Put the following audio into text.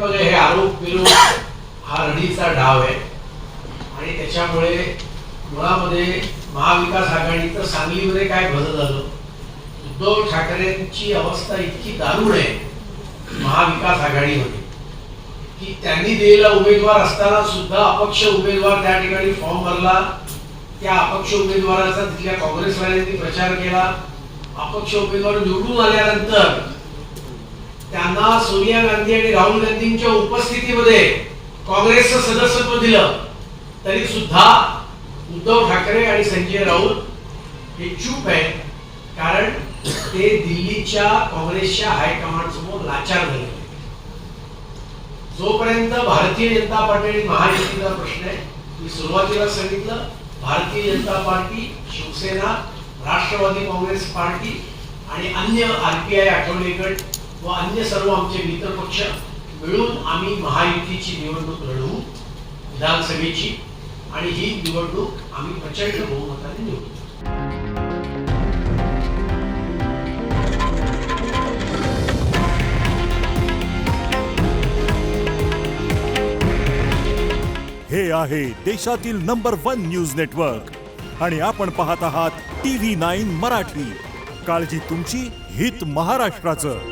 बघा हे आरोप विरोध हा रडीचा डाव आहे आणि त्याच्यामुळे मुळामध्ये महाविकास आघाडीचं सांगलीमध्ये काय भलं झालं. उद्धव ठाकरेंची अवस्था इतकी दारुण आहे महाविकास आघाडीमध्ये की त्यांनी दिलेला उमेदवार असताना सुद्धा अपक्ष उमेदवार त्या ठिकाणी फॉर्म भरला. त्या अपक्ष उमेदवाराचा तिथल्या काँग्रेसवाल्यांनी प्रचार केला. अपक्ष उमेदवार निवडून आल्यानंतर त्यांना सोनिया गांधी आणि राहुल गांधींच्या उपस्थितीमध्ये काँग्रेसचं सदस्यत्व दिलं तरी सुद्धा उद्धव ठाकरे आणि संजय राऊत हे चूप आहे. कारण ते दिल्लीच्या काँग्रेसच्या हायकमांड समोर लाचार झाले. जोपर्यंत भारतीय जनता पार्टी आणि महायुतीचा प्रश्न आहे, मी सुरुवातीला सांगितलं, भारतीय जनता पार्टी, शिवसेना, राष्ट्रवादी काँग्रेस पार्टी आणि अन्य RPI आठवले गट व अन्य सर्व आमचे मित्र पक्ष मिळून आम्ही महायुतीची निवडणूक लढवू विधानसभेची आणि ही निवडणूक आम्ही प्रचंड बहुमताने निवडू. हे आहे देशातील नंबर 1 न्यूज नेटवर्क आणि आपण पाहत आहात TV9 मराठी. काळजी तुमची, हित महाराष्ट्राचं.